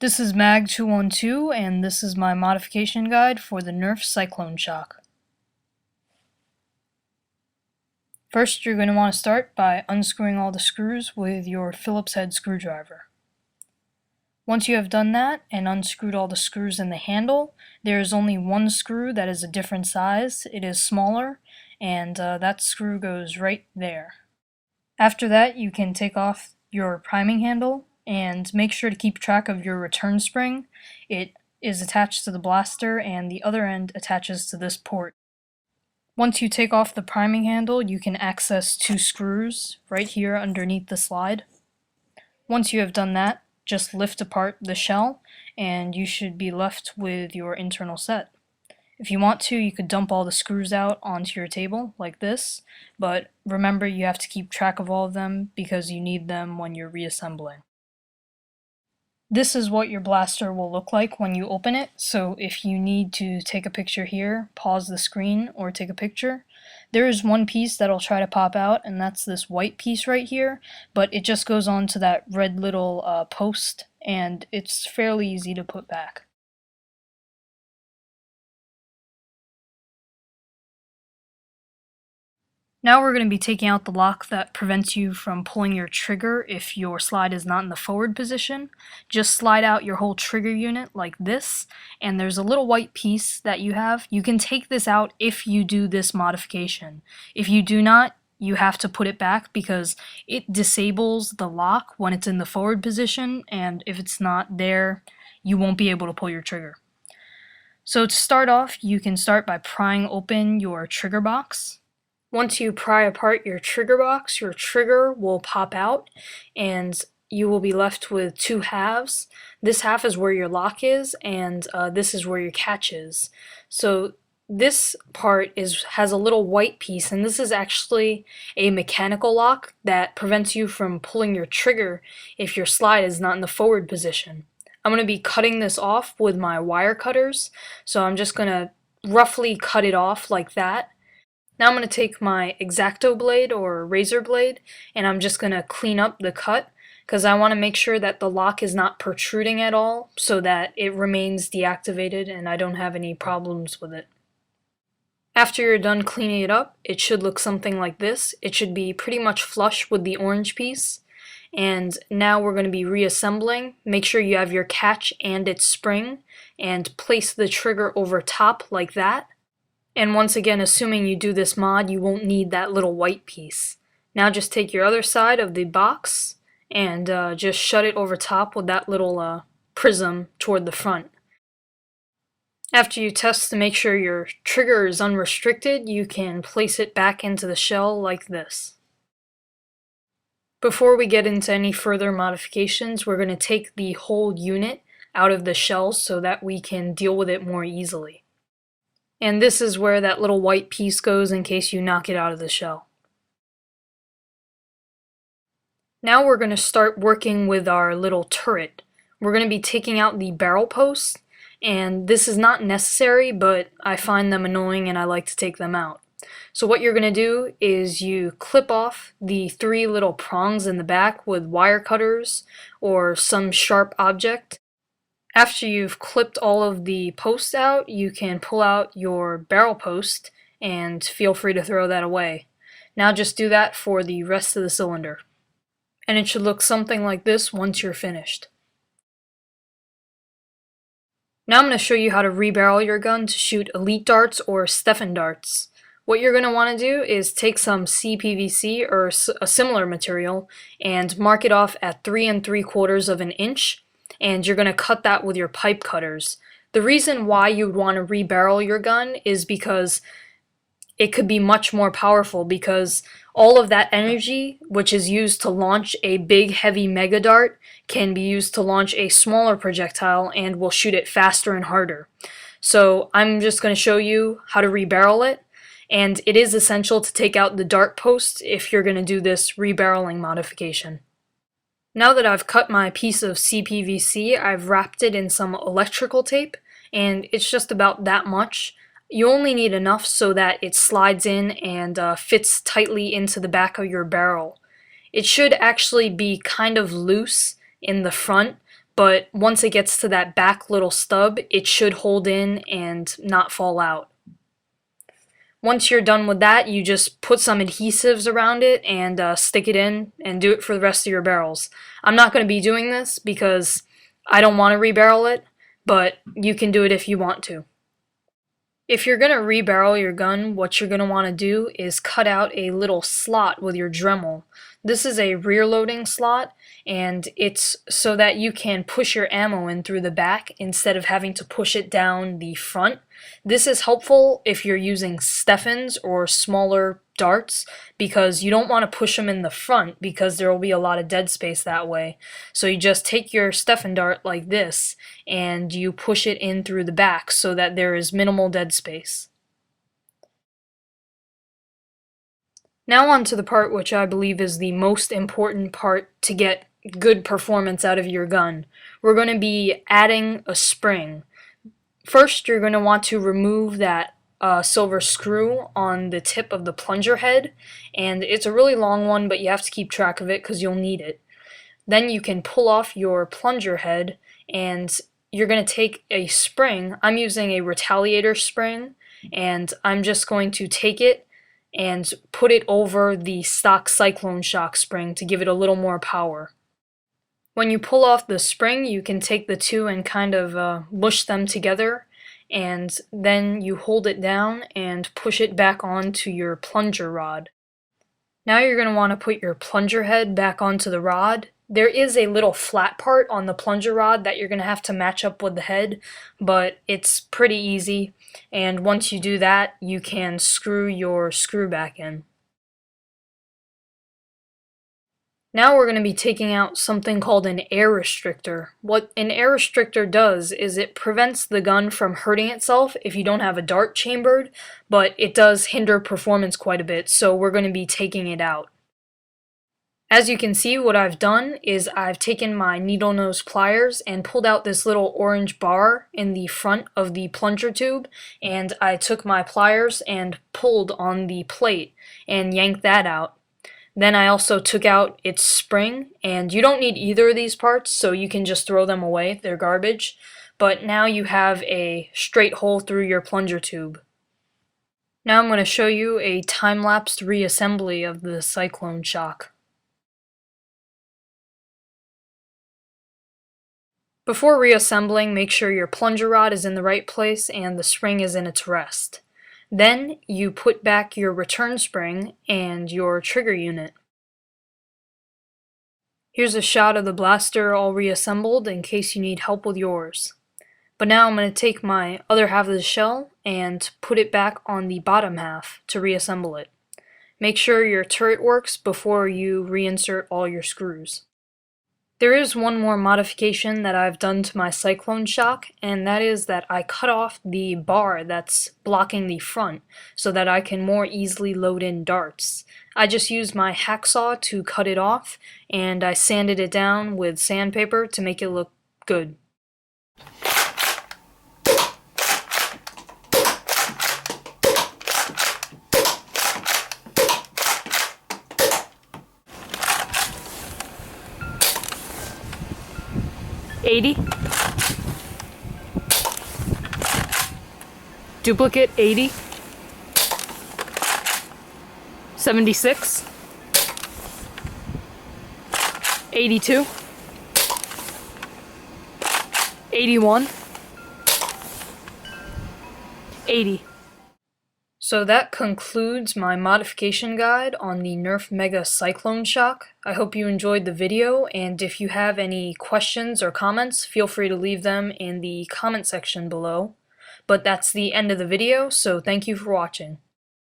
This is Mag212, and this is my modification guide for the Nerf CycloneShock. First, you're going to want to start by unscrewing all the screws with your Phillips head screwdriver. Once you have done that and unscrewed all the screws in the handle, there is only one screw that is a different size. It is smaller, and that screw goes right there. After that, you can take off your priming handle and make sure to keep track of your return spring. It is attached to the blaster and the other end attaches to this port. Once you take off the priming handle, you can access two screws right here underneath the slide. Once you have done that, just lift apart the shell and you should be left with your internal set. If you want to, you could dump all the screws out onto your table like this, but remember you have to keep track of all of them because you need them when you're reassembling. This is what your blaster will look like when you open it, so if you need to take a picture here, pause the screen or take a picture. There is one piece that'll try to pop out, and that's this white piece right here, but it just goes on to that red little post, and it's fairly easy to put back. Now we're going to be taking out the lock that prevents you from pulling your trigger if your slide is not in the forward position. Just slide out your whole trigger unit like this, and there's a little white piece that you have. You can take this out if you do this modification. If you do not, you have to put it back because it disables the lock when it's in the forward position, and if it's not there, you won't be able to pull your trigger. So to start off, you can start by prying open your trigger box. Once you pry apart your trigger box, your trigger will pop out and you will be left with two halves. This half is where your lock is, and this is where your catch is. So this part has a little white piece, and this is actually a mechanical lock that prevents you from pulling your trigger if your slide is not in the forward position. I'm going to be cutting this off with my wire cutters, so I'm just going to roughly cut it off like that. Now I'm going to take my X-Acto blade or razor blade and I'm just going to clean up the cut because I want to make sure that the lock is not protruding at all so that it remains deactivated and I don't have any problems with it. After you're done cleaning it up, it should look something like this. It should be pretty much flush with the orange piece. And now we're going to be reassembling. Make sure you have your catch and its spring and place the trigger over top like that. And once again, assuming you do this mod, you won't need that little white piece. Now just take your other side of the box and just shut it over top with that little prism toward the front. After you test to make sure your trigger is unrestricted, you can place it back into the shell like this. Before we get into any further modifications, we're going to take the whole unit out of the shell so that we can deal with it more easily. And this is where that little white piece goes in case you knock it out of the shell. Now we're going to start working with our little turret. We're going to be taking out the barrel posts, and this is not necessary, but I find them annoying and I like to take them out. So what you're going to do is you clip off the three little prongs in the back with wire cutters or some sharp object. After you've clipped all of the posts out, you can pull out your barrel post and feel free to throw that away. Now just do that for the rest of the cylinder. And it should look something like this once you're finished. Now I'm going to show you how to rebarrel your gun to shoot elite darts or Stefan darts. What you're going to want to do is take some CPVC or a similar material and mark it off at 3 3/4 of an inch. And you're going to cut that with your pipe cutters. The reason why you would want to rebarrel your gun is because it could be much more powerful, because all of that energy, which is used to launch a big heavy mega dart, can be used to launch a smaller projectile and will shoot it faster and harder. So I'm just going to show you how to rebarrel it, and it is essential to take out the dart post if you're going to do this rebarreling modification. Now that I've cut my piece of CPVC, I've wrapped it in some electrical tape, and it's just about that much. You only need enough so that it slides in and fits tightly into the back of your barrel. It should actually be kind of loose in the front, but once it gets to that back little stub, it should hold in and not fall out. Once you're done with that, you just put some adhesives around it and stick it in and do it for the rest of your barrels. I'm not going to be doing this because I don't want to rebarrel it, but you can do it if you want to. If you're going to rebarrel your gun, what you're going to want to do is cut out a little slot with your Dremel. This is a rear loading slot, and it's so that you can push your ammo in through the back instead of having to push it down the front. This is helpful if you're using Steffens or smaller darts, because you don't want to push them in the front because there will be a lot of dead space that way. So you just take your Steffen dart like this and you push it in through the back so that there is minimal dead space. Now on to the part which I believe is the most important part to get good performance out of your gun. We're going to be adding a spring. First, you're going to want to remove that silver screw on the tip of the plunger head, and it's a really long one, but you have to keep track of it because you'll need it. Then you can pull off your plunger head, and you're going to take a spring. I'm using a retaliator spring, and I'm just going to take it and put it over the stock CycloneShock spring to give it a little more power. When you pull off the spring, you can take the two and kind of mush them together, and then you hold it down and push it back onto your plunger rod. Now you're going to want to put your plunger head back onto the rod. There is a little flat part on the plunger rod that you're going to have to match up with the head, but it's pretty easy, and once you do that, you can screw your screw back in. Now we're going to be taking out something called an air restrictor. What an air restrictor does is it prevents the gun from hurting itself if you don't have a dart chambered, but it does hinder performance quite a bit, so we're going to be taking it out. As you can see, what I've done is I've taken my needle nose pliers and pulled out this little orange bar in the front of the plunger tube, and I took my pliers and pulled on the plate and yanked that out. Then I also took out its spring, and you don't need either of these parts, so you can just throw them away, they're garbage. But now you have a straight hole through your plunger tube. Now I'm going to show you a time-lapsed reassembly of the CycloneShock. Before reassembling, make sure your plunger rod is in the right place and the spring is in its rest. Then you put back your return spring and your trigger unit. Here's a shot of the blaster all reassembled in case you need help with yours. But now I'm going to take my other half of the shell and put it back on the bottom half to reassemble it. Make sure your turret works before you reinsert all your screws. There is one more modification that I've done to my CycloneShock, and that is that I cut off the bar that's blocking the front so that I can more easily load in darts. I just used my hacksaw to cut it off, and I sanded it down with sandpaper to make it look good. $80. Duplicate $80. 76. 82. 81. 80. So that concludes my modification guide on the Nerf Mega CycloneShock. I hope you enjoyed the video, and if you have any questions or comments, feel free to leave them in the comment section below. But that's the end of the video, so thank you for watching.